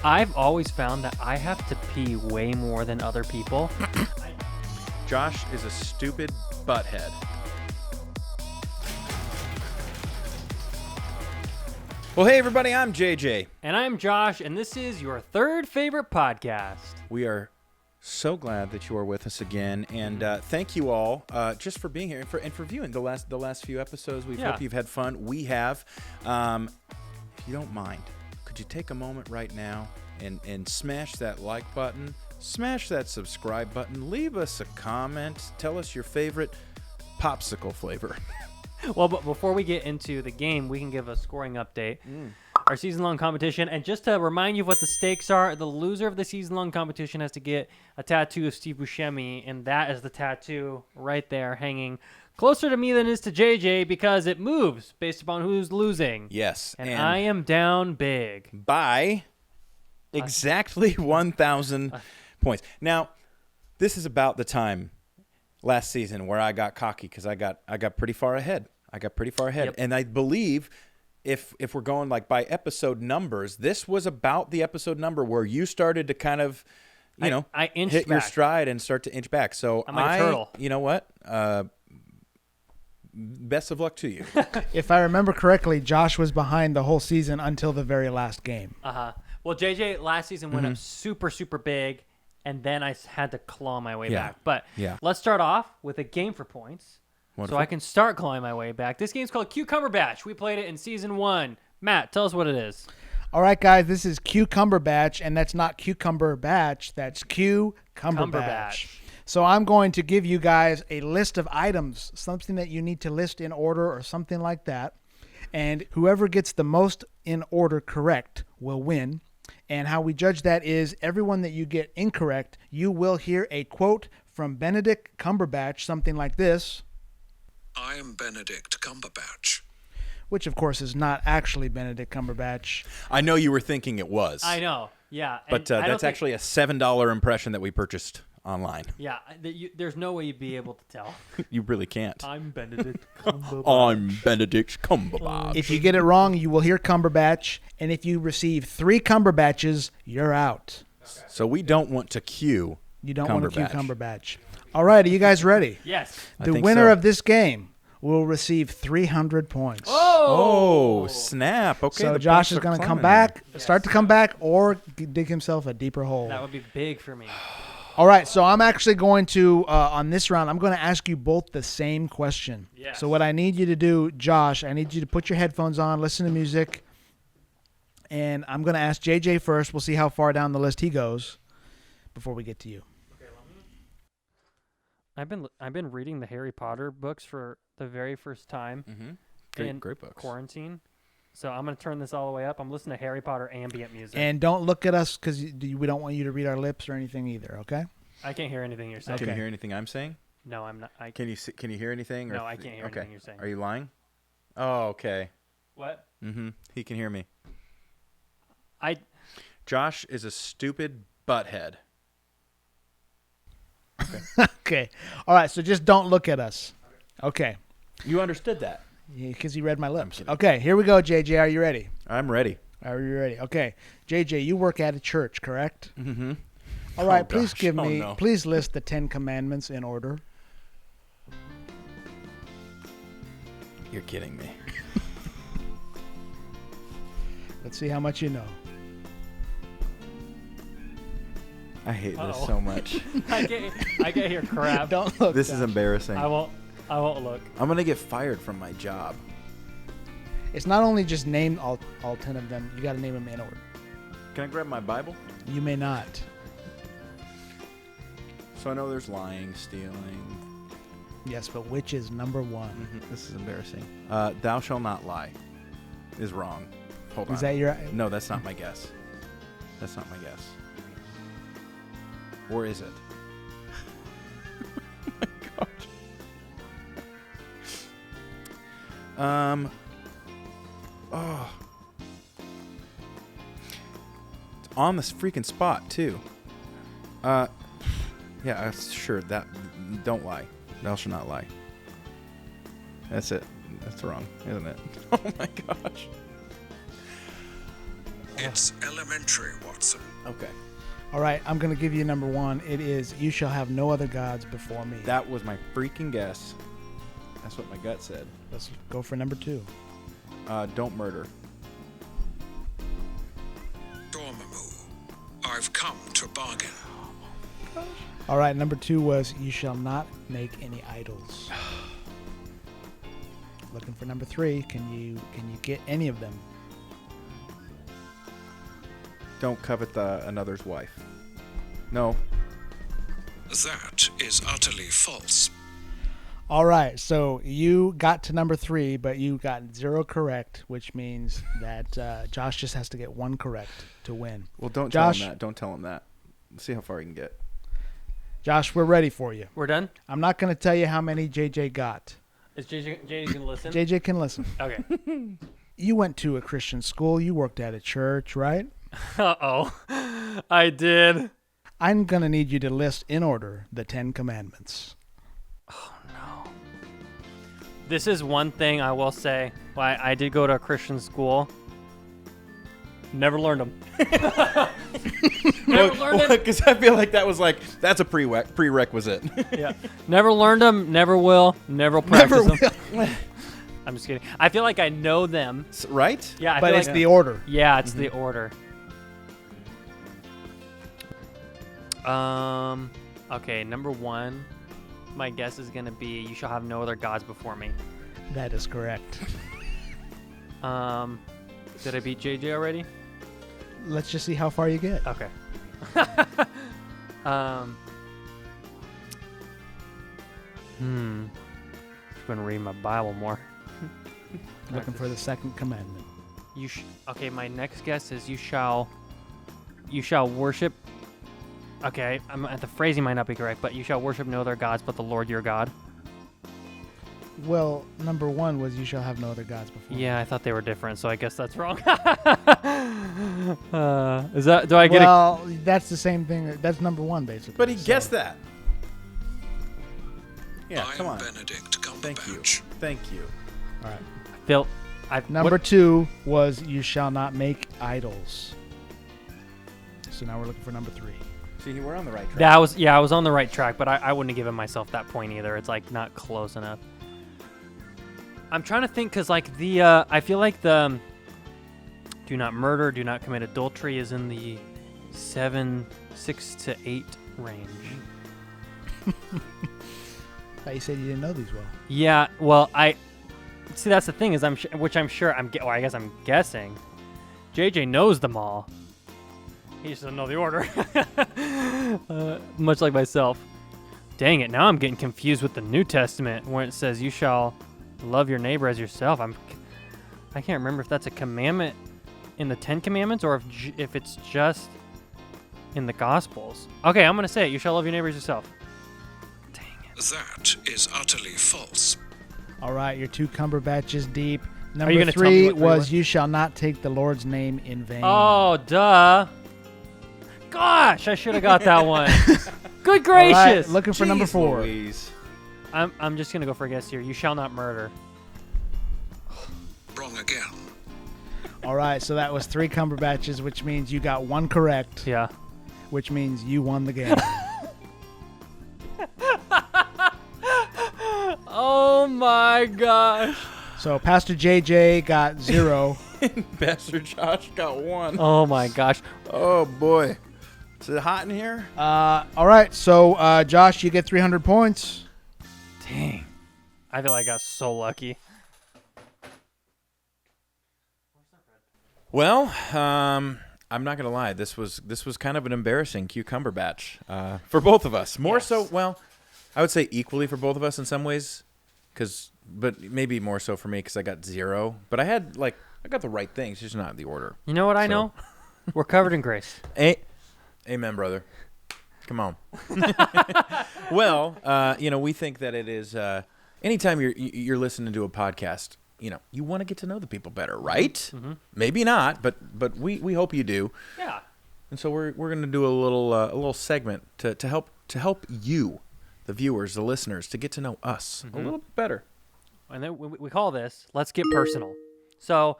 I've always found that I have to pee way more than other people. Josh is a stupid butthead. Well, hey, everybody, I'm JJ. And I'm Josh, and this is your third favorite podcast. We are so glad that you are with us again, and thank you all just for being here and for viewing the last few episodes. We hope you've had fun. We have. If you don't mind, could you take a moment right now and smash that like button, smash that subscribe button, leave us a comment, tell us your favorite popsicle flavor. Well, but before we get into the game, we can give a scoring update. Our season-long competition, and just to remind you of what the stakes are, the loser of the season-long competition has to get a tattoo of Steve Buscemi, and that is the tattoo right there hanging closer to me than it is to JJ because it moves based upon who's losing. Yes. And I am down big. By exactly 1,000 points. Now, this is about the time last season where I got cocky because I got pretty far ahead. Yep. And I believe if we're going like by episode numbers, this was about the episode number where you started to kind of, I inched hit your back. stride and start to inch back. So I'm like a turtle. You know what? Best of luck to you. If I remember correctly, Josh was behind the whole season until the very last game. Well, JJ last season went up super, super big, and then I had to claw my way back. But let's start off with a game for points. Wonderful. So I can start clawing my way back. This game's called Cucumber Batch. We played it in Season 1. Matt, tell us what it is. All right, guys, this is Cucumber Batch, and that's not Cucumber Batch. That's Cucumber Batch. So I'm going to give you guys a list of items, something that you need to list in order or something like that. And whoever gets the most in order correct will win. And how we judge that is everyone that you get incorrect, you will hear a quote from Benedict Cumberbatch, something like this. I am Benedict Cumberbatch. Which, of course, is not actually Benedict Cumberbatch. I know you were thinking it was. I know, yeah. But that's actually a $7 impression that we purchased online. Yeah, there's no way you'd be able to tell. You really can't. I'm Benedict Cumberbatch. I'm Benedict Cumberbatch. If you get it wrong, you will hear Cumberbatch. And if you receive 3 Cumberbatches, you're out. So we don't want to cue You don't want to cue Cumberbatch. All right, are you guys ready? Yes. The winner of this game will receive 300 points. Oh, snap. Okay. So the Josh points is are going to climbing come back, here. start to come back, or dig himself a deeper hole. That would be big for me. All right, so I'm actually going to, on this round, I'm going to ask you both the same question. Yes. So what I need you to do, Josh, I need you to put your headphones on, listen to music, and I'm going to ask JJ first. We'll see how far down the list he goes before we get to you. I've been reading the Harry Potter books for the very first time in Great books. quarantine. So I'm going to turn this all the way up. I'm listening to Harry Potter ambient music. And don't look at us because we don't want you to read our lips or anything either, okay? I can't hear anything you're saying. Can you hear anything I'm saying? No, I'm not. Can you hear anything? No, I can't hear anything you're saying. Are you lying? Oh, okay. What? He can hear me. I Josh is a stupid butthead. Okay. All right, so just don't look at us. Okay. You understood that? Because he read my lips. Okay, here we go, JJ. Are you ready? I'm ready. Are you ready? Okay. JJ, you work at a church, correct? Mm-hmm. All right, gosh. please list the 10 commandments in order. You're kidding me. Let's see how much you know. I hate this so much. I can't hear crap. Don't look. This is embarrassing. I won't look. I'm going to get fired from my job. It's not only just name all 10 of them. You got to name them in order. Can I grab my Bible? You may not. So I know there's lying, stealing. Yes, but which is number 1? This is embarrassing. Thou shalt not lie is wrong. Hold on. Is that your... No, that's not my guess. That's not my guess. Or is it? Oh my gosh. It's on this freaking spot too. Yeah, sure. That don't lie. Thou shalt not lie. That's it. That's wrong, isn't it? Oh my gosh. It's elementary, Watson. Okay. All right, I'm going to give you number 1. It is, you shall have no other gods before me. That was my freaking guess. That's what my gut said. Let's go for number 2. Don't murder. Dormammu, I've come to bargain. All right, number 2 was, you shall not make any idols. Looking for number 3. Can you get any of them? Don't covet another's wife. No. That is utterly false. All right, so you got to number 3, but you got 0 correct, which means that Josh just has to get 1 correct to win. Well, don't Josh, tell him that. Don't tell him that. Let's see how far he can get. Josh, we're ready for you. We're done? I'm not going to tell you how many JJ got. Is JJ going to listen? JJ can listen. Okay. You went to a Christian school. You worked at a church, right? Uh-oh. I did. I'm going to need you to list in order the 10 commandments. This is one thing I will say. Well, I did go to a Christian school. Never learned them. Never learned them. Because I feel like that's a prerequisite. Yeah. Never learned them. Never will. Never practice them. I'm just kidding. I feel like I know them. Right? Yeah. I But feel it's like, the order. Yeah, it's the order. Okay, number 1. My guess is going to be, you shall have no other gods before me. That is correct. Did I beat JJ already? Let's just see how far you get. Okay. I'm going to read my Bible more. Looking for the second commandment. Okay, my next guess is you shall worship. Okay, the phrasing might not be correct, but you shall worship no other gods but the Lord your God. Well, number 1 was you shall have no other gods before me. Yeah, I thought they were different, so I guess that's wrong. Is that? Do I get? Well, that's the same thing. That's number 1, basically. But he guessed that. Yeah, I'm come on. Benedict Thank you. Cumberbatch. Thank you. All right. Phil, Number 2 was you shall not make idols. So now we're looking for number 3. See, we're on the right track. I was on the right track, but I wouldn't have given myself that point either. It's like not close enough. I'm trying to think because like I feel like the do not murder, do not commit adultery is in the 6 to 8 range. Thought you said you didn't know these well. Yeah, well, see that's the thing is I guess I'm guessing. JJ knows them all. He just doesn't know the order. Much like myself. Dang it, now I'm getting confused with the New Testament where it says you shall love your neighbor as yourself. I can't remember if that's a commandment in the 10 Commandments or if it's just in the Gospels. Okay, I'm going to say it. You shall love your neighbor as yourself. Dang it. That is utterly false. All right, your 2 Cumberbatches deep. you Number gonna tell me 3 what 3 was was? you shall not take the Lord's name in vain. Oh, duh. Gosh, I should have got that one. Good All right, gracious. looking for number 4. Louise. I'm just going to go for a guess here. You shall not murder. Wrong again. All right, so that was 3 Cumberbatches, which means you got 1 correct, Yeah. which means you won the game. Oh, my gosh. So Pastor JJ got 0. Pastor Josh got 1. Oh, my gosh. Oh, boy. Is it hot in here? All right, so Josh, you get 300 points. Dang. I feel like I got so lucky. Well, I'm not gonna lie. This was kind of an embarrassing cucumber batch for both of us. More so, well, I would say equally for both of us in some ways, but maybe more so for me because I got 0. But I got the right things, just not in the order. You know what I know? We're covered in grace. Amen, brother. Come on. Well, we think that it is anytime you're listening to a podcast, you want to get to know the people better, right? Mm-hmm. Maybe not, but we hope you do. Yeah. And so we're going to do a little segment to help you, the viewers, the listeners, to get to know us a little bit better. And then we call this Let's Get Personal. So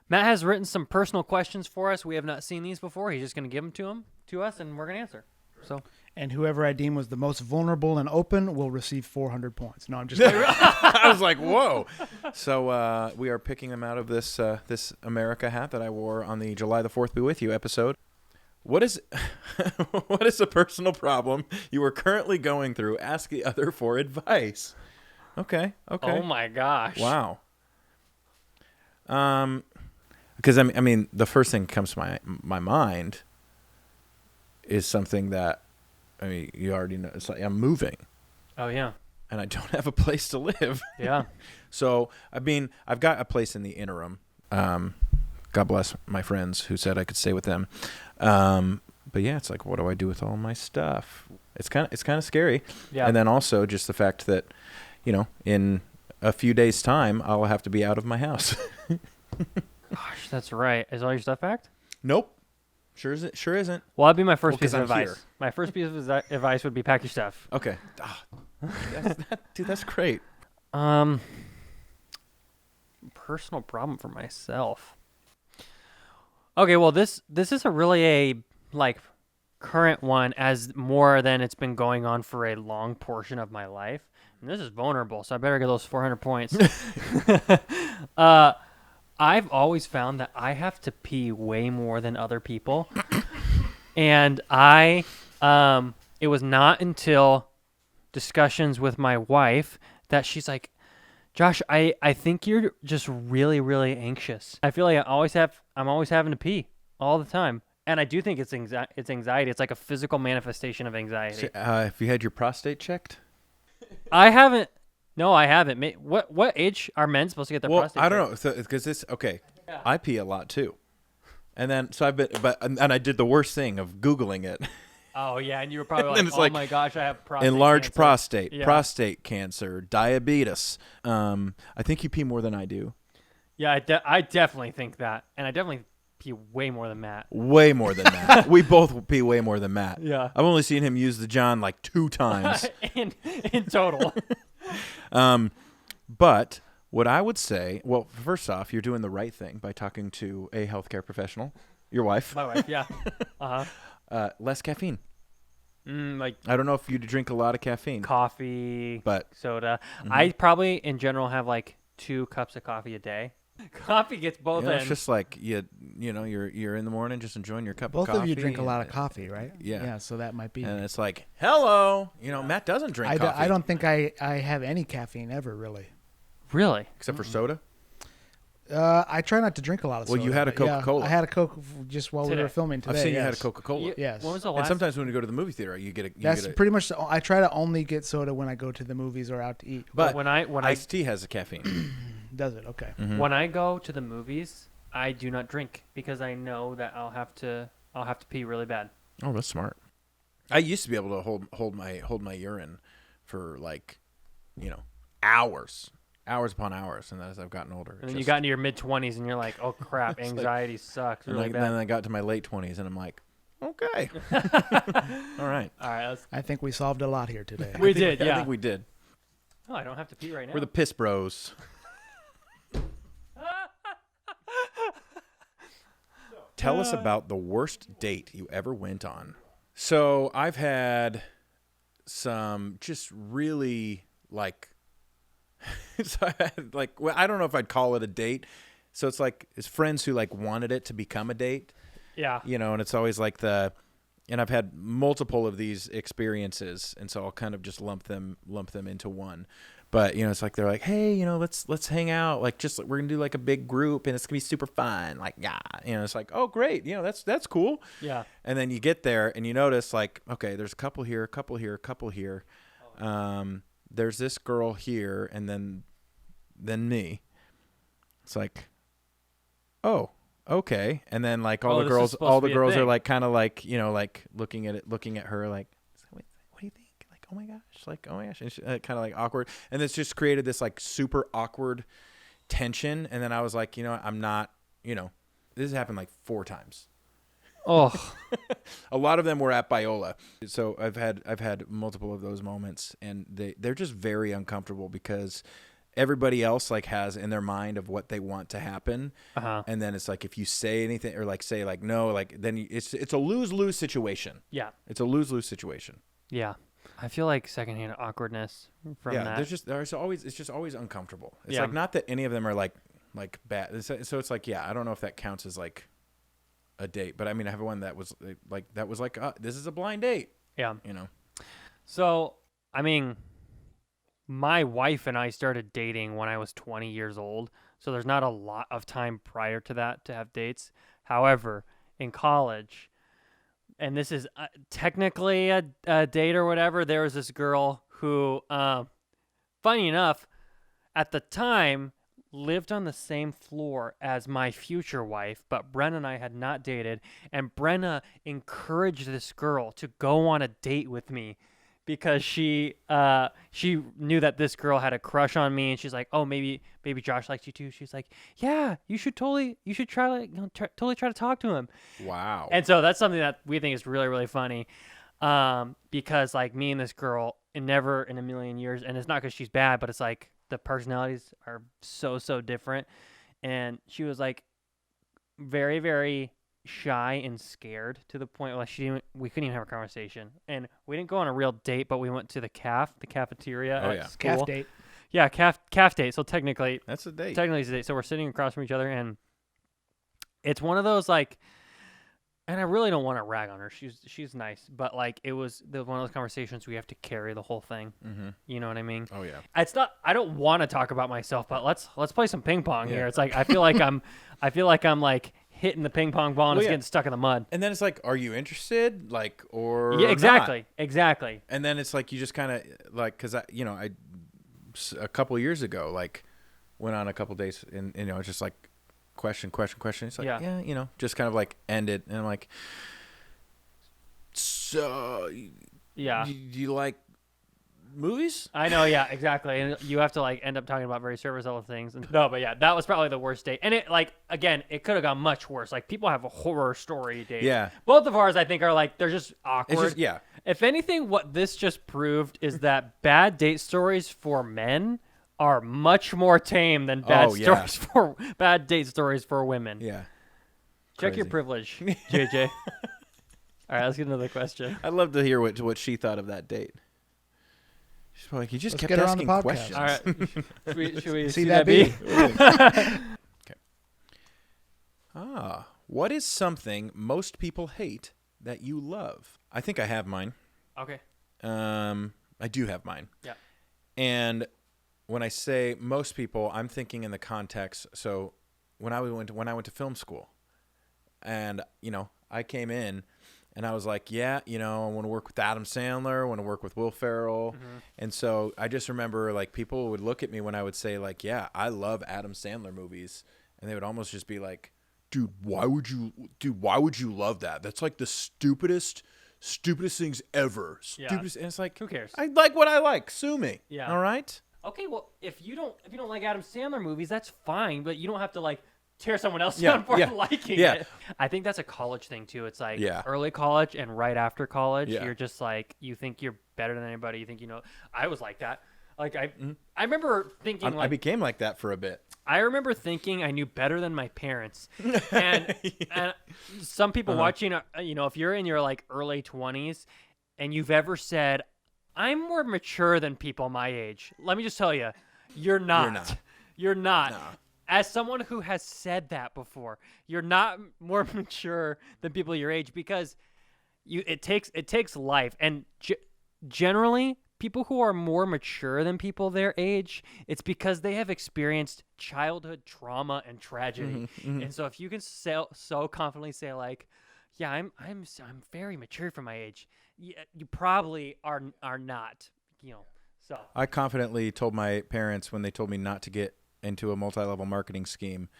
Matt has written some personal questions for us. We have not seen these before. He's just going to give them to us, and we're going to answer. So, And whoever I deem was the most vulnerable and open will receive 400 points. No, I'm just I was like, whoa. So we are picking them out of this this America hat that I wore on the July the 4th Be With You episode. What is what is a personal problem you are currently going through? Ask the other for advice. Okay. oh my gosh. Wow. Because I mean, the first thing that comes to my mind is something that, I mean, you already know. It's like I'm moving, Oh, yeah. and I don't have a place to live. Yeah. So, I mean, I've got a place in the interim. God bless my friends who said I could stay with them. But yeah, it's like, what do I do with all my stuff? It's kind of scary. Yeah. And then also just the fact that, you know, in a few days' time, I'll have to be out of my house. Gosh, that's right. Is all your stuff packed? Nope. Sure isn't. Well, that'd be my first Well, piece 'cause of I'm advice. here. My first piece of advice would be pack your stuff. Okay. Dude, that's great. Personal problem for myself. Okay, well, this is a like current one, as more than it's been going on for a long portion of my life. And this is vulnerable, so I better get those 400 points. I've always found that I have to pee way more than other people. And it was not until discussions with my wife that she's like, Josh, I think you're just really, really anxious. I feel like I'm always having to pee all the time. And I do think it's anxiety. It's like a physical manifestation of anxiety. Have you had your prostate checked? I haven't. No, I haven't. What age are men supposed to get their prostate I checked? don't know. So, because okay. Yeah. I pee a lot too. And then, so and I did the worst thing of Googling it. Oh, yeah, and you were probably then like, it's oh like, my gosh, I have prostate Enlarged cancer. prostate, Yeah. prostate cancer, diabetes. I think you pee more than I do. Yeah, I definitely think that. And I definitely pee way more than Matt. Way more than Matt. We both pee way more than Matt. Yeah. I've only seen him use the John like 2 times. in total. But what I would say, well, first off, you're doing the right thing by talking to a healthcare professional, your wife. My wife, yeah. Uh-huh. Less caffeine. Like I don't know if you drink a lot of caffeine. coffee, But soda. I probably, in general, have like 2 cups of coffee a day. Coffee gets both it's in. just like you know, you're in the morning just enjoying your cup both of coffee. of you drink a lot of coffee, right? Yeah. Yeah, so that might be. And it's like, hello. You know, Matt doesn't drink coffee. I don't think I have any caffeine ever, really. Really? Except for soda. I try not to drink a lot of soda. Well, you had a but yeah, Coca-Cola. I had a Coke just while we Today. were filming today. I've seen you yes. had a Coca-Cola. Yes. When was the And last? sometimes when you go to the movie theater, you get a. That's pretty much. I try to only get soda when I go to the movies or out to eat. But when I iced tea has a caffeine. Does it? Okay. when I go to the movies, I do not drink because I know that I'll have to pee really bad. Oh, that's smart. I used to be able to hold my urine for like, you know, hours upon hours, and as I've gotten older, And then you got into your mid-20s and you're like, oh crap, anxiety sucks and really then bad. I got to my late 20s, and I'm like, okay, all right. All right, I think we solved a lot here today. we did, I yeah. think we did. Oh, I don't have to pee right now. We're the piss bros. Tell us about the worst date you ever went on. So I've had some just really like, so I had like, well, I don't know if I'd call it a date. So it's like, it's friends who like wanted it to become a date, yeah. you know, and it's always like and I've had multiple of these experiences. And so I'll kind of just lump them into one. But, you know, it's like, they're like, hey, you know, let's hang out. Like, just, we're going to do like a big group and it's going to be super fun. Like, yeah, you know, it's like, oh, great. You know, that's cool. Yeah. And then you get there and you notice like, okay, there's a couple here, a couple here, a couple here. There's this girl here and then me. It's like, oh, okay. And then like all the girls are like kind of like, you know, like looking at her like, what do you think? Like, oh my gosh. And she, kind of like awkward. And it's just created this like super awkward tension. And then I was like, you know, I'm not, you know, this has happened like 4 times. Oh. A lot of them were at Biola. So I've had multiple of those moments, and they're just very uncomfortable because everybody else like has in their mind of what they want to happen, and then it's like if you say anything or like say like no, like then it's a lose-lose situation. Yeah, it's a lose-lose situation. Yeah, I feel like secondhand awkwardness from that. It's just always uncomfortable. It's Yeah. like not that any of them are like bad. So it's like I don't know if that counts as like a date, but I mean I have one that was like this is a blind date. Yeah, So I mean, my wife and I started dating when I was 20 years old, so there's not a lot of time prior to that to have dates. However, in college, and this is technically a date or whatever, there was this girl who, funny enough, at the time, lived on the same floor as my future wife, but Brenna and I had not dated, and Brenna encouraged this girl to go on a date with me because she knew that this girl had a crush on me, and she's like, oh, maybe Josh likes you too. She's like, yeah, you should totally try totally try to talk to him. wow. And so that's something that we think is really, really funny, because like me and this girl, and never in a million years, and it's not because she's bad, but it's like the personalities are so different, and she was like very, very shy and scared to the point where we couldn't even have a conversation, and we didn't go on a real date, but we went to the cafeteria at school. Calf date. Yeah, calf date. So technically That's a date. Technically it's a date. So we're sitting across from each other, and it's one of those like, and I really don't want to rag on her. She's nice, but like it was one of those conversations we have to carry the whole thing. Mm-hmm. You know what I mean? Oh yeah. It's not. I don't want to talk about myself, but let's play some ping pong Yeah. here. It's like I feel like I'm like hitting the ping pong ball and it's yeah. getting stuck in the mud. And then it's like, are you interested? Like, or Yeah, exactly, not? exactly. And then it's like you just kind of like, because I a couple years ago like went on a couple days and just like question. It's like Yeah. just kind of like ended, and I'm like, so Yeah. do you like movies? I know, yeah, exactly. And you have to like end up talking about very surface level things. No, but yeah, that was probably the worst date. And it like again, it could have gone much worse. Like people have a horror story date. Yeah. Both of ours I think are like they're just awkward. It's just, yeah. If anything, what this just proved is that bad date stories for men are much more tame than bad date stories for women. Yeah. Check your Crazy. privilege, JJ. All right, let's get another question. I'd love to hear what she thought of that date. She's probably like, you just Let's kept get her on the asking podcast. questions. All right, should we See see that that be? Okay. What is something most people hate that you love? I think I have mine. Okay. I do have mine. Yeah. And when I say most people, I'm thinking in the context. So when I went to film school, and I came in, and I was like, I want to work with Adam Sandler, I want to work with Will Ferrell, and so I just remember like people would look at me when I would say like, I love Adam Sandler movies, and they would almost just be like, dude, why would you love that? That's like the stupidest things ever. Stupidest, and it's like, Who cares? I like what I like. Sue me. Yeah. All right. Okay, well, if you don't like Adam Sandler movies, that's fine, but you don't have to like tear someone else Yeah, down for yeah, liking yeah. it. I think that's a college thing too. It's like Yeah. early college and right after college, Yeah. you're just like you think you're better than anybody. You think I was like that. Like I remember thinking I became like that for a bit. I remember thinking I knew better than my parents, and and some people watching, if you're in your like early 20s, and you've ever said, "I'm more mature than people my age," let me just tell you, you're not. You're not. No. As someone who has said that before, you're not more mature than people your age because it takes life, and generally. People who are more mature than people their age, it's because they have experienced childhood trauma and tragedy. And so if you can so confidently say like, yeah, I'm very mature for my age, you probably are not, so. I confidently told my parents when they told me not to get into a multi-level marketing scheme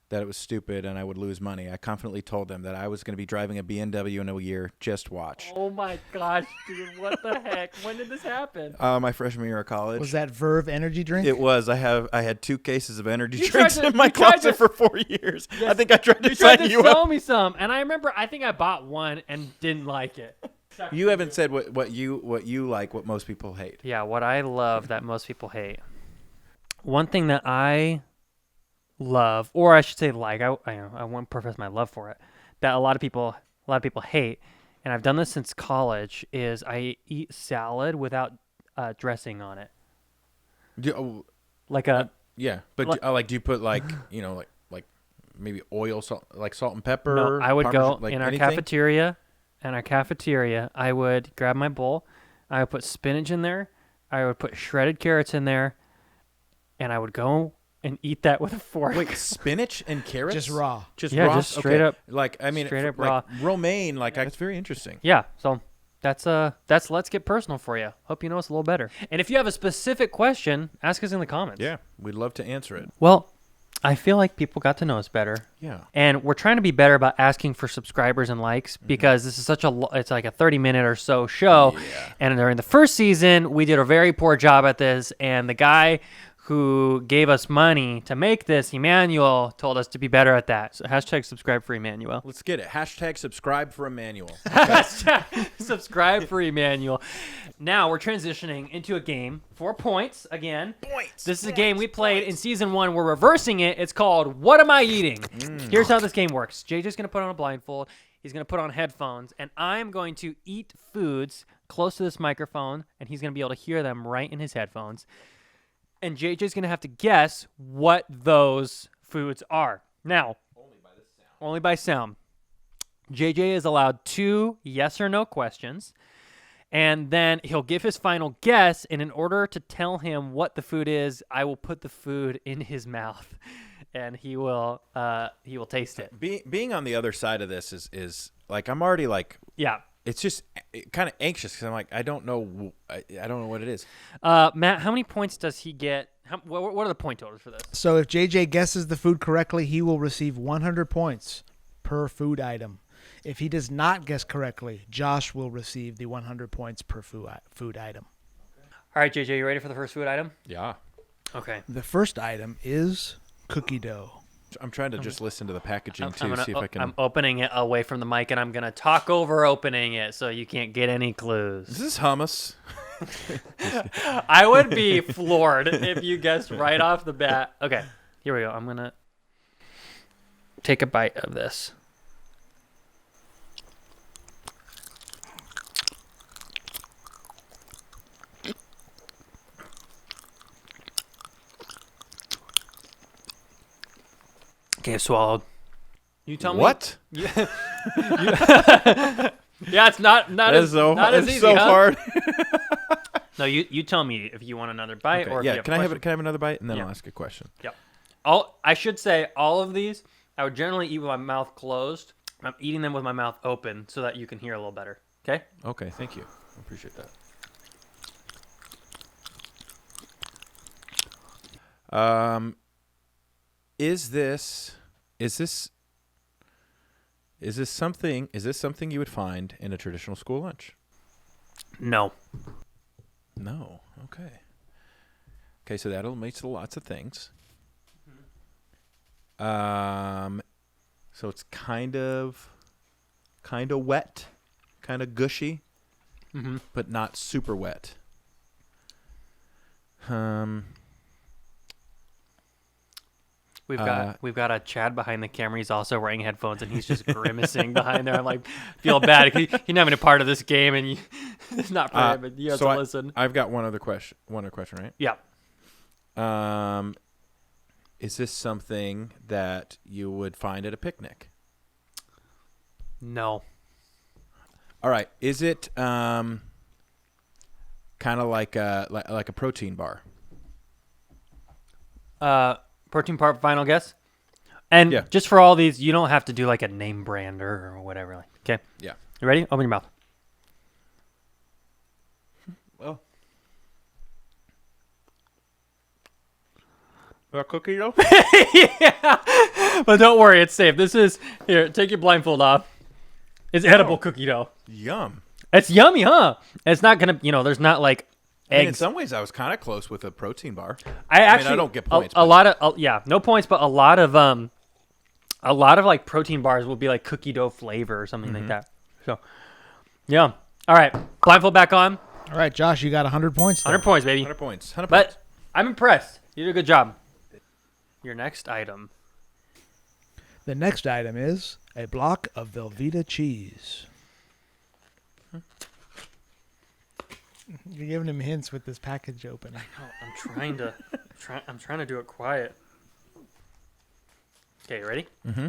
that it was stupid and I would lose money. I confidently told them that I was going to be driving a BMW in a year. Just watch. Oh my gosh, dude, what the heck? When did this happen? My freshman year of college. Was that Verve energy drink? It was. I had 2 cases of energy You drinks tried to- in my you tried closet to- for 4 years. I think I tried to You tried sign to you sell up. me some, and I remember I think I bought one and didn't like it. You haven't said what you like, what most people hate. Yeah, what I love that most people hate. one thing that I love, or I should say like, I won't profess my love for it, that a lot of people hate, and I've done this since college, is I eat salad without dressing on it. Like a Yeah, but do you put like like maybe oil, salt, like salt and pepper? No, I would Parmesan, go like in our anything? cafeteria. In our cafeteria, I would grab my bowl. I would put spinach in there. I would put shredded carrots in there, and I would go and eat that with a fork. Wait, spinach and carrots? Just raw. Just Yeah, raw? just straight up. Like I mean, straight up like raw. romaine. Like that's very interesting. Yeah, so that's Let's Get Personal for you. Hope you know us a little better. And if you have a specific question, ask us in the comments. Yeah, we'd love to answer it. Well, I feel like people got to know us better. Yeah. And we're trying to be better about asking for subscribers and likes because this is it's like a 30-minute or so show. Yeah. And during the first season, we did a very poor job at this. And the guy who gave us money to make this, Emmanuel, told us to be better at that. So hashtag subscribe for Emmanuel. Let's get it. Hashtag subscribe for Emmanuel. Subscribe for Emmanuel. Now we're transitioning into a game. 4 points again. This is a game we played in season 1. We're reversing it. It's called What Am I Eating? Here's how this game works. JJ's going to put on a blindfold. He's going to put on headphones. And I'm going to eat foods close to this microphone. And he's going to be able to hear them right in his headphones. And JJ's going to have to guess what those foods are. Now, only by sound. JJ is allowed 2 yes or no questions. And then he'll give his final guess. And in order to tell him what the food is, I will put the food in his mouth. And he will taste it. Being on the other side of this is like I'm already like Yeah. it's just kind of anxious because I'm like I don't know what it is. Matt, how many points does he get? What are the point totals for this? So if JJ guesses the food correctly, he will receive 100 points per food item. If he does not guess correctly, Josh will receive the 100 points per food item. All right, JJ, you ready for the first food item? Yeah. Okay. The first item is cookie dough. I'm trying to just listen to the packaging too, see if I can. I'm opening it away from the mic, and I'm gonna talk over opening it, so you can't get any clues. Is this hummus? I would be floored if you guessed right off the bat. Okay, here we go. I'm gonna take a bite of this. Okay, swallowed. You tell me What? Yeah, it's not as easy, so huh? hard. No, you tell me if you want another bite or if you yeah, have can a I question. have another bite and then Yeah. I'll ask a question. Yep. I should say all of these I would generally eat with my mouth closed. I'm eating them with my mouth open so that you can hear a little better. Okay? Okay, thank you. I appreciate that. Is this something you would find in a traditional school lunch? No. No. Okay. Okay, so that eliminates lots of things. So it's kind of wet, kind of gushy, but not super wet. We've got a Chad behind the camera. He's also wearing headphones and he's just grimacing behind there. I'm like, feel bad. He's not even a part of this game, and it's not for him. But you have to listen. I've got one other question. Right? Yeah. Is this something that you would find at a picnic? No. All right. Is it kind of like a protein bar? Protein part final guess. And Yeah. just for all these, you don't have to do like a name brand or whatever. Okay. Yeah. You ready? Open your mouth. Well, a cookie dough? Yeah. But don't worry, it's safe. This is here. Take your blindfold off. It's edible cookie dough. Yum. It's yummy, huh? It's not gonna. There's not like I mean, in eggs. some ways, I was kind of close with a protein bar. I don't get points. A lot of no points, but a lot of like protein bars will be like cookie dough flavor or something like that. So, yeah. All right, blindfold back on. All right, Josh, you got 100 points. 100 points, baby. 100 points. 100 points. But I'm impressed. You did a good job. Your next item. The next item is a block of Velveeta cheese. You're giving him hints with this package open. I'm trying to I'm trying to do it quiet. Okay, you ready? Mm-hmm.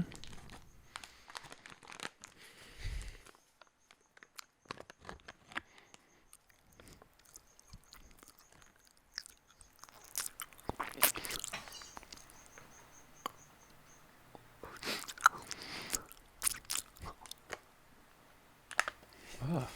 Oh.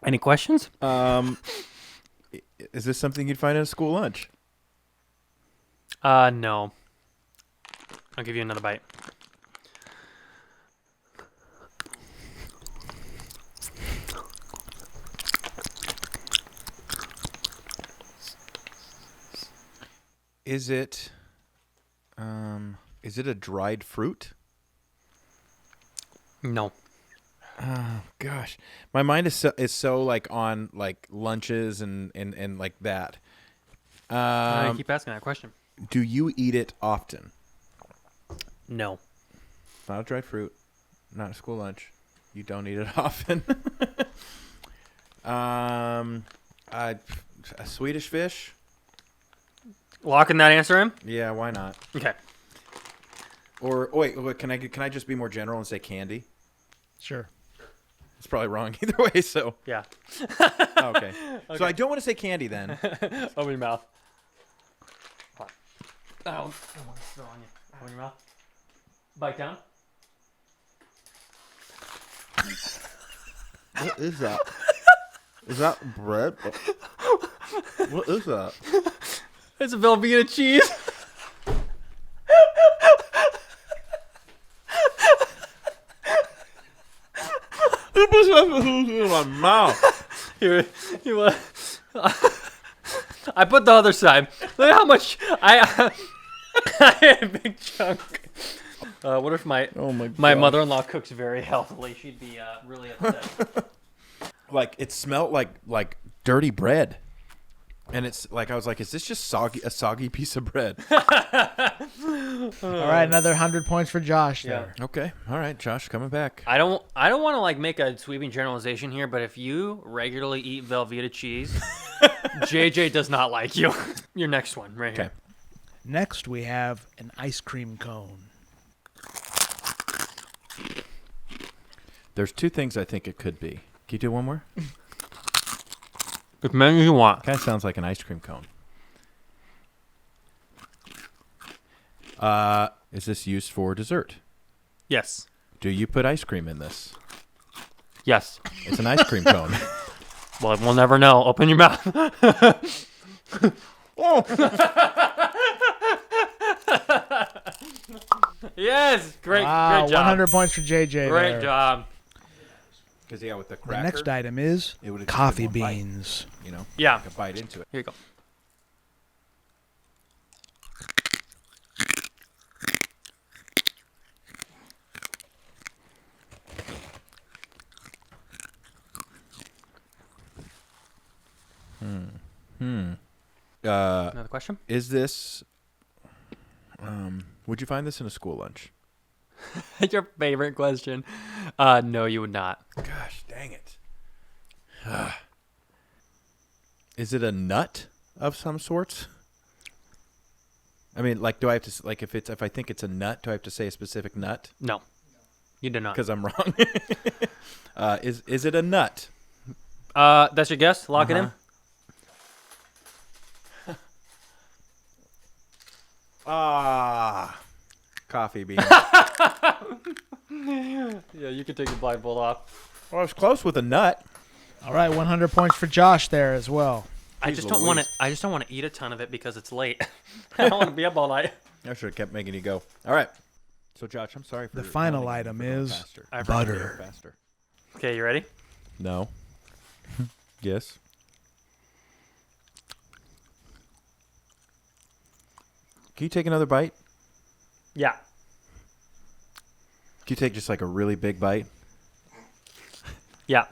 Any questions? Is this something you'd find at a school lunch? No. I'll give you another bite. Is it a dried fruit? No. Oh gosh, my mind is so like on like lunches and like that. Keep asking that question. Do you eat it often? No. Not a dried fruit, not a school lunch. You don't eat it often. A Swedish fish? Locking that answer in? Yeah, why not? Okay. Or wait, can I just be more general and say candy? Sure. It's probably wrong either way. So Yeah. okay. So I don't want to say candy then. Open your mouth. Oh, I don't want to spill on you. Open your mouth. Bite down. What is that? Is that bread? What is that? It's a Velveeta cheese. In my mouth. Here, you want? I put the other side. Look at how much I had a big chunk. What if my mother-in-law cooks very healthily? She'd be really upset. Like it smelled like dirty bread, and it's like I was like, is this just a soggy piece of bread? All right, another 100 points for Josh there. Okay, all right, Josh, coming back. I don't want to like make a sweeping generalization here, but if you regularly eat Velveeta cheese, JJ does not like you. Your next one, right here. Next, we have an ice cream cone. There's two things I think it could be. Can you do one more? As many as you want. Kind of sounds like an ice cream cone. Is this used for dessert? Yes. Do you put ice cream in this? Yes. It's an ice cream cone. Well, we'll never know. Open your mouth. Yes. Great. Wow, Great job. 100 points for JJ. Great there. job. Because with the The cracker, next item is it would've just coffee been one bite, beans. you know, Yeah. like a bite into it. Here you go. Another question? Is this? Would you find this in a school lunch? Your favorite question? No, you would not. Gosh, dang it! Is it a nut of some sort? I mean, like, do I have to like if I think it's a nut, do I have to say a specific nut? No, you did not. Because I'm wrong. Is it a nut? That's your guess. Lock it in. Coffee bean. Yeah, you can take your blindfold off. Well, I was close with a nut. All right, 100 points for Josh there as well. I just don't want to. I just don't want to eat a ton of it because it's late. I don't want to be up all night. I should have kept making you go. All right. So, Josh, I'm sorry for The final wanting item you to go is faster. butter. Faster. Okay, you ready? No. Yes. Can you take another bite? Yeah. Can you take just like a really big bite? Yeah.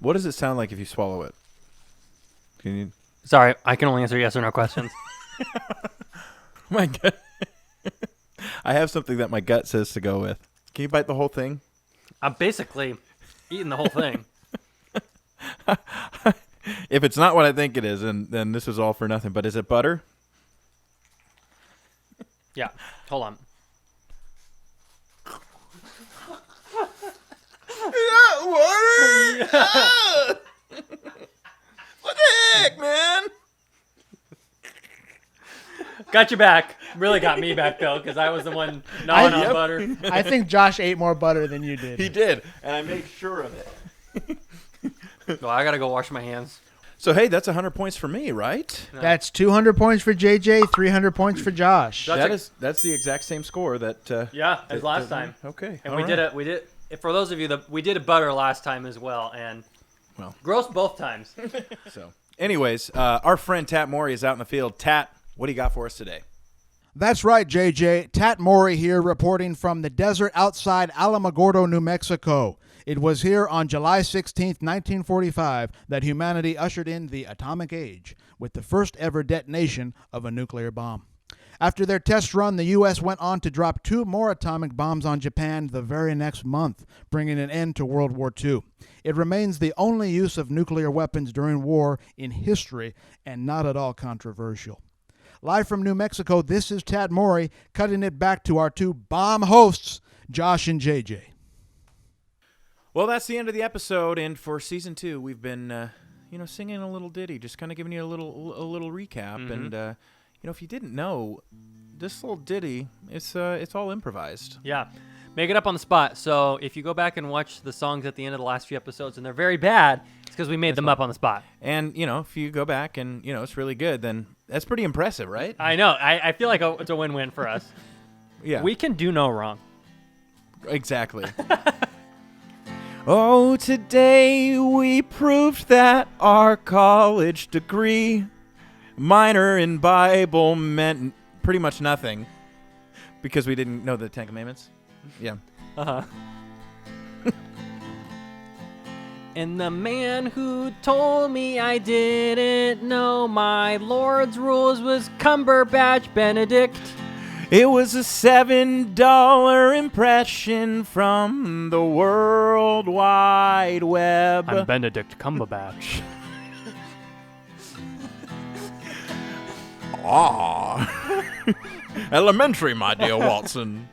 What does it sound like if you swallow it? Can you? Sorry, I can only answer yes or no questions. My gut. I have something that my gut says to go with. Can you bite the whole thing? I'm basically eating the whole thing. If it's not what I think it is, then this is all for nothing. But is it butter? Yeah. Hold on. Water? What the heck, man? Got you back. Really got me back, though, because I was the one gnawing on butter. I think Josh ate more butter than you did. He did, and I made sure of it. Well, I got to go wash my hands. So, hey, that's 100 points for me, right? No. That's 200 points for JJ, 300 points for Josh. That's the exact same score that. Yeah, as last time. Okay, And we did for those of you that we did a butter last time as well, and gross both times. So, anyways, our friend Tat Mori is out in the field. Tat, what do you got for us today? That's right, JJ. Tat Mori here reporting from the desert outside Alamogordo, New Mexico. It was here on July 16th, 1945, that humanity ushered in the atomic age with the first ever detonation of a nuclear bomb. After their test run, the U.S. went on to drop 2 more atomic bombs on Japan the very next month, bringing an end to World War II. It remains the only use of nuclear weapons during war in history and not at all controversial. Live from New Mexico, this is Tat Mori, cutting it back to our 2 bomb hosts, Josh and JJ. Well, that's the end of the episode, and for season 2, we've been, singing a little ditty, just kind of giving you a little recap. Mm-hmm. And if you didn't know, this little ditty, it's all improvised. Yeah, make it up on the spot. So if you go back and watch the songs at the end of the last few episodes, and they're very bad, it's because we made them up on the spot. And if you go back and it's really good, then that's pretty impressive, right? I know. I feel like it's a win-win for us. Yeah, we can do no wrong. Exactly. Oh, today we proved that our college degree, minor in Bible, meant pretty much nothing because we didn't know the 10 Commandments. Yeah. Uh-huh. And the man who told me I didn't know my Lord's rules was Cumberbatch Benedict. It was a $7 impression from the World Wide Web. I'm Benedict Cumberbatch. Elementary, my dear Watson.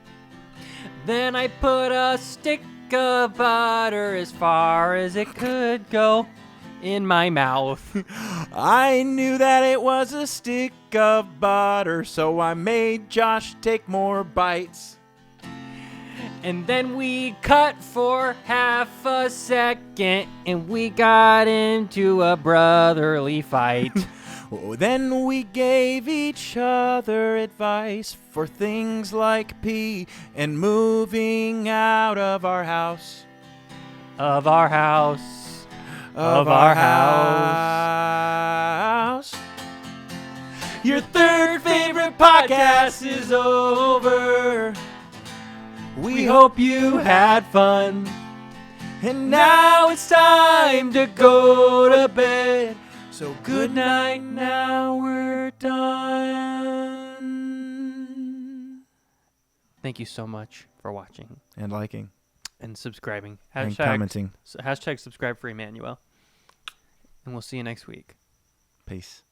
Then I put a stick of butter as far as it could go in my mouth. I knew that it was a stick of butter, so I made Josh take more bites. And then we cut for half a second, and we got into a brotherly fight. Then we gave each other advice for things like pee and moving out of our house. Of our house. Of our house. Your third favorite podcast is over. We hope you had fun. And now it's time to go to bed. So good night, now we're done. Thank you so much for watching. And liking. And subscribing. And commenting. Hashtag subscribe for Emmanuel. And we'll see you next week. Peace.